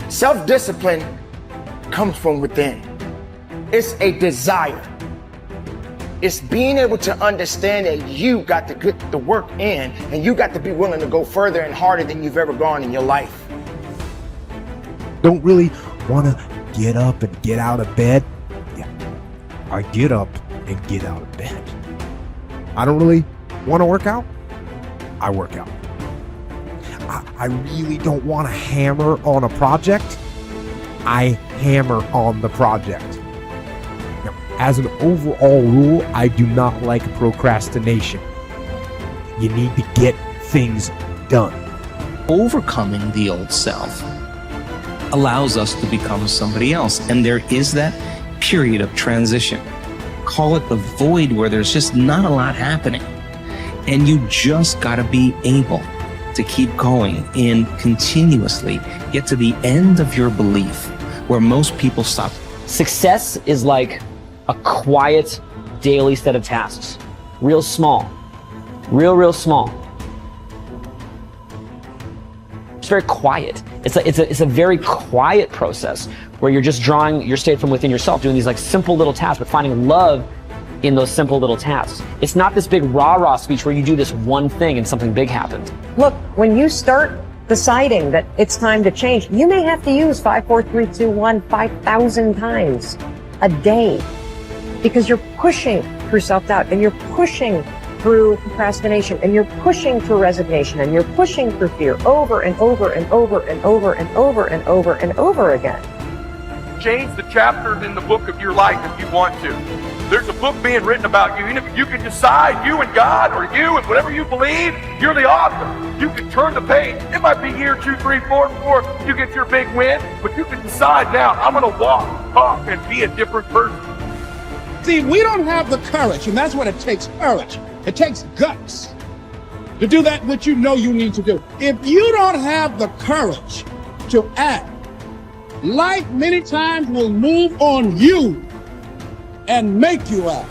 Self-discipline comes from within. It's a desire. It's being able to understand that you got to get the work in and you got to be willing to go further and harder than you've ever gone in your life. Don't really want to get up and get out of bed. Yeah, I get up and get out of bed. I don't really want to work out. I work out. I really don't want to hammer on a project. I hammer on the project. Now, as an overall rule, I do not like procrastination. You need to get things done. Overcoming the old self allows us to become somebody else. And there is that period of transition. Call it the void where there's just not a lot happening. And you just got to be able to keep going and continuously get to the end of your belief where most people stop. Success is like a quiet daily set of tasks. Real small. Real small. It's very quiet. It's a very quiet process where you're just drawing your state from within yourself, doing these like simple little tasks, but finding love in those simple little tasks. It's not this big rah-rah speech where you do this one thing and something big happens. Look, when you start deciding that it's time to change, you may have to use 5, 4, 3, 2, 1, 5,000 times a day because you're pushing through self-doubt and you're pushing through procrastination and you're pushing through resignation and you're pushing through fear over and over and over and over and over and over and over again. Change the chapters in the book of your life if you want to. There's a book being written about you. You can decide, you and God, or you and whatever you believe, you're the author. You can turn the page. It might be year 2, 3, 4 before you get your big win, but you can decide now, I'm going to walk, talk, and be a different person. See, we don't have the courage, and that's what it takes, courage. It takes guts to do that which you know you need to do. If you don't have the courage to act, life many times will move on you and make you act.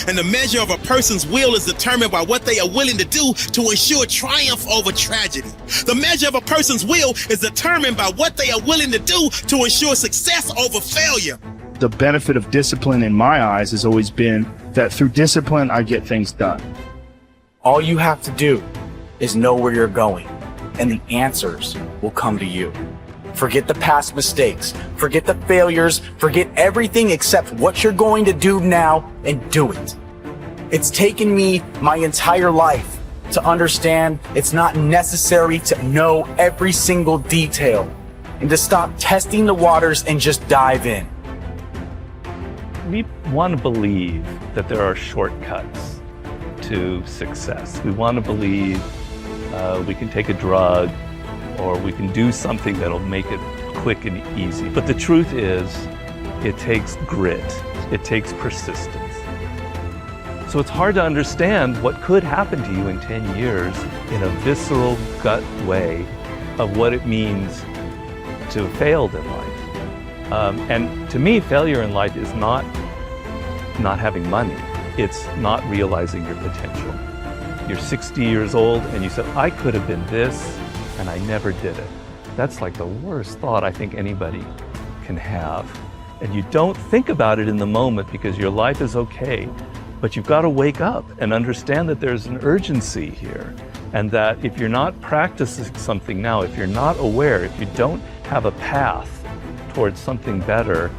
And the measure of a person's will is determined by what they are willing to do to ensure triumph over tragedy. The measure of a person's will is determined by what they are willing to do to ensure success over failure. The benefit of discipline in my eyes has always been that through discipline, I get things done. All you have to do is know where you're going, and the answers will come to you. Forget the past mistakes, forget the failures, forget everything except what you're going to do now and do it. It's taken me my entire life to understand it's not necessary to know every single detail and to stop testing the waters and just dive in. We want to believe that there are shortcuts to success. We want to believe we can take a drug or we can do something that'll make it quick and easy. But the truth is, it takes grit. It takes persistence. So it's hard to understand what could happen to you in 10 years in a visceral gut way of what it means to have failed in life. And to me, failure in life is not having money. It's not realizing your potential. You're 60 years old and you said, I could have been this, and I never did it. That's like the worst thought I think anybody can have. And you don't think about it in the moment because your life is okay, but you've got to wake up and understand that there's an urgency here. And that if you're not practicing something now, if you're not aware, if you don't have a path towards something better,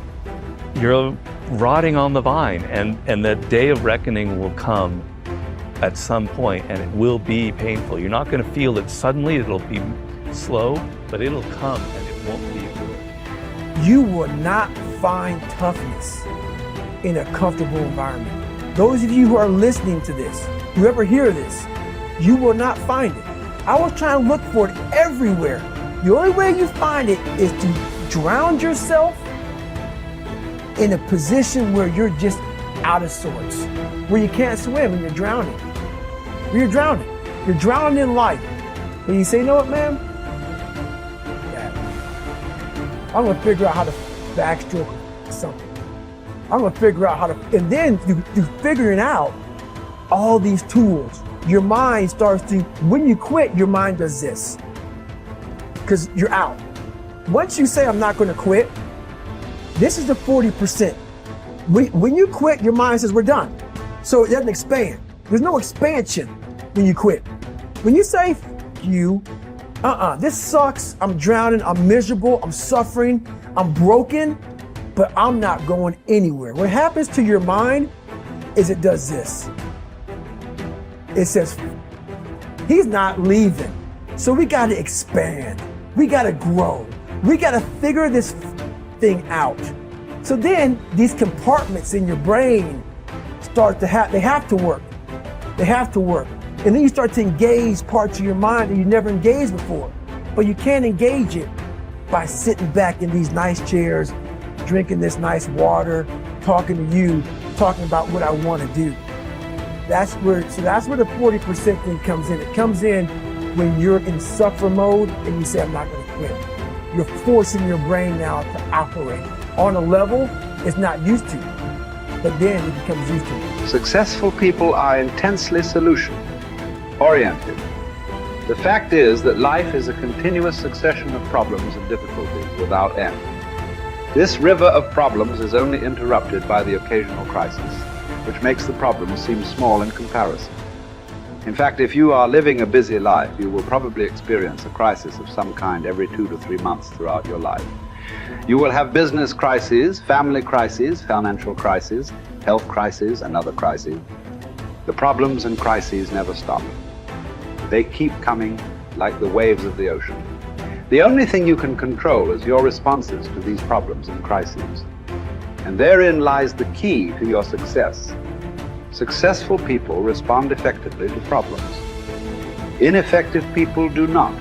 you're rotting on the vine, and the day of reckoning will come at some point, and it will be painful. You're not going to feel it suddenly, it'll be slow, but it'll come and it won't be good. You will not find toughness in a comfortable environment. Those of you who are listening to this, whoever hear this, you will not find it. I was trying to look for it everywhere. The only way you find it is to drown yourself in a position where you're just out of sorts, where you can't swim and you're drowning. You're drowning. You're drowning in life. And you say, you know what, man? Yeah. I'm gonna figure out how to backstroke something. I'm gonna figure out how to, and then you figuring out all these tools. Your mind starts to, when you quit, your mind does this. Because you're out. once you say, I'm not going to quit, this is the 40%. When you quit, your mind says, we're done. So it doesn't expand. There's no expansion when you quit. When you say, you, this sucks, I'm drowning, I'm miserable, I'm suffering, I'm broken, but I'm not going anywhere. What happens to your mind is it does this. It says, he's not leaving. So we got to expand. We got to grow. We got to figure this thing out. So then these compartments in your brain start to they have to work. They have to work. And then you start to engage parts of your mind that you never engaged before. But you can't engage it by sitting back in these nice chairs, drinking this nice water, talking to you, talking about what I want to do. That's where the 40% thing comes in. It comes in when you're in suffer mode and you say, I'm not going to quit. You're forcing your brain now to operate on a level it's not used to, but then it becomes used to. Successful people are intensely solution-oriented. The fact is that life is a continuous succession of problems and difficulties without end. This river of problems is only interrupted by the occasional crisis, which makes the problem seem small in comparison. In fact, if you are living a busy life, you will probably experience a crisis of some kind every 2 to 3 months throughout your life. You will have business crises, family crises, financial crises, health crises, and other crises. The problems and crises never stop. They keep coming like the waves of the ocean. The only thing you can control is your responses to these problems and crises. And therein lies the key to your success. Successful people respond effectively to problems. Ineffective people do not.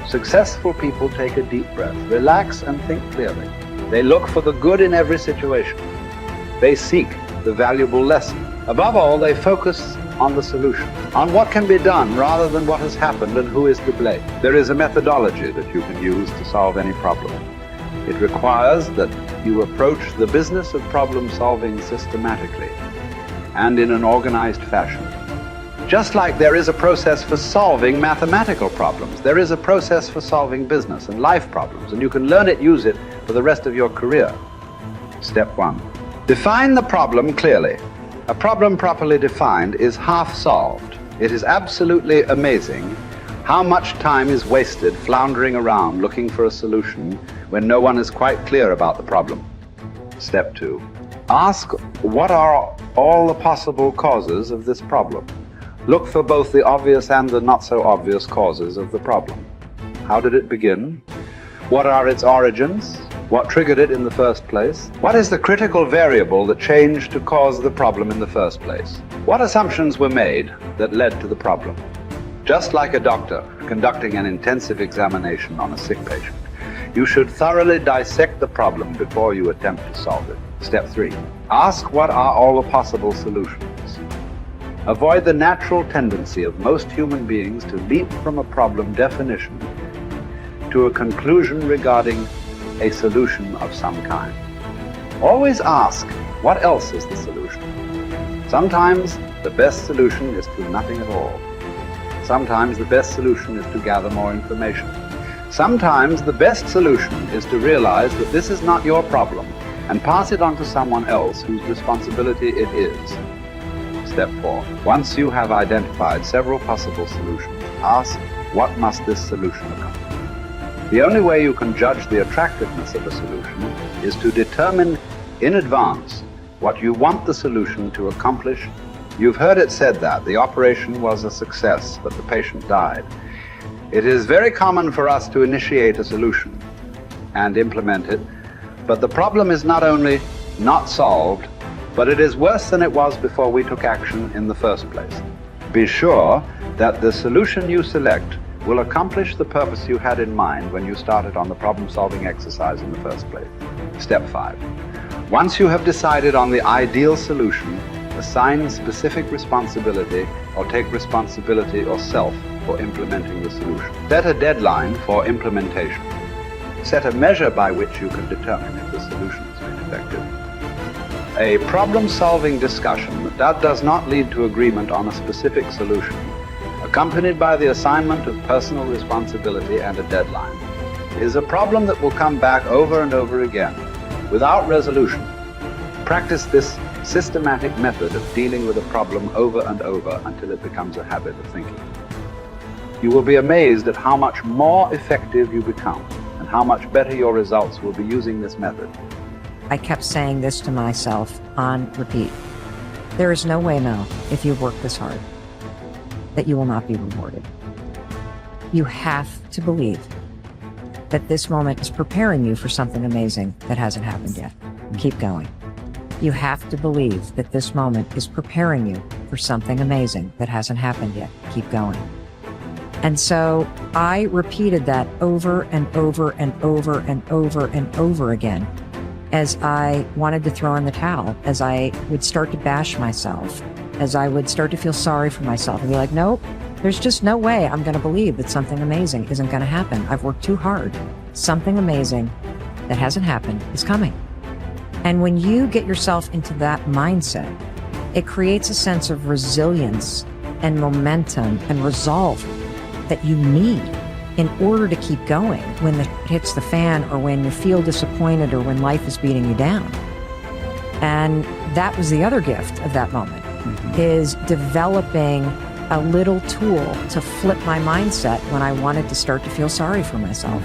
Successful people take a deep breath, relax and think clearly. They look for the good in every situation. They seek the valuable lesson. Above all, they focus on the solution, on what can be done rather than what has happened and who is to blame. There is a methodology that you can use to solve any problem. It requires that you approach the business of problem solving systematically and in an organized fashion. Just like there is a process for solving mathematical problems, there is a process for solving business and life problems, and you can learn it, use it for the rest of your career. Step 1. Define the problem clearly. A problem properly defined is half solved. It is absolutely amazing how much time is wasted floundering around looking for a solution when no one is quite clear about the problem. Step 2. Ask what are all the possible causes of this problem. Look for both the obvious and the not so obvious causes of the problem. How did it begin? What are its origins? What triggered it in the first place? What is the critical variable that changed to cause the problem in the first place? What assumptions were made that led to the problem? Just like a doctor conducting an intensive examination on a sick patient, you should thoroughly dissect the problem before you attempt to solve it. Step 3. Ask what are all the possible solutions. Avoid the natural tendency of most human beings to leap from a problem definition to a conclusion regarding a solution of some kind. Always ask, what else is the solution? Sometimes the best solution is to nothing at all. Sometimes the best solution is to gather more information. Sometimes the best solution is to realize that this is not your problem and pass it on to someone else whose responsibility it is. Step 4. Once you have identified several possible solutions, ask, what must this solution accomplish? The only way you can judge the attractiveness of a solution is to determine in advance what you want the solution to accomplish. You've heard it said that the operation was a success, but the patient died. It is very common for us to initiate a solution and implement it, but the problem is not only not solved, but it is worse than it was before we took action in the first place. Be sure that the solution you select will accomplish the purpose you had in mind when you started on the problem-solving exercise in the first place. Step 5. Once you have decided on the ideal solution, assign specific responsibility or take responsibility yourself for implementing the solution. Set a deadline for implementation. Set a measure by which you can determine if the solution has been effective. A problem-solving discussion that does not lead to agreement on a specific solution, accompanied by the assignment of personal responsibility and a deadline, is a problem that will come back over and over again without resolution. Practice this systematic method of dealing with a problem over and over until it becomes a habit of thinking. You will be amazed at how much more effective you become and how much better your results will be using this method. I kept saying this to myself on repeat. There is no way, Mel, if you work this hard, that you will not be rewarded. You have to believe that this moment is preparing you for something amazing that hasn't happened yet. Keep going. You have to believe that this moment is preparing you for something amazing that hasn't happened yet. Keep going. And so I repeated that over and over and over and over and over again as I wanted to throw in the towel, as I would start to bash myself, as I would start to feel sorry for myself and be like, nope, there's just no way I'm going to believe that something amazing isn't going to happen. I've worked too hard. Something amazing that hasn't happened is coming. And when you get yourself into that mindset, it creates a sense of resilience and momentum and resolve that you need in order to keep going when the hits the fan or when you feel disappointed or when life is beating you down. And that was the other gift of that moment, is developing a little tool to flip my mindset when I wanted to start to feel sorry for myself.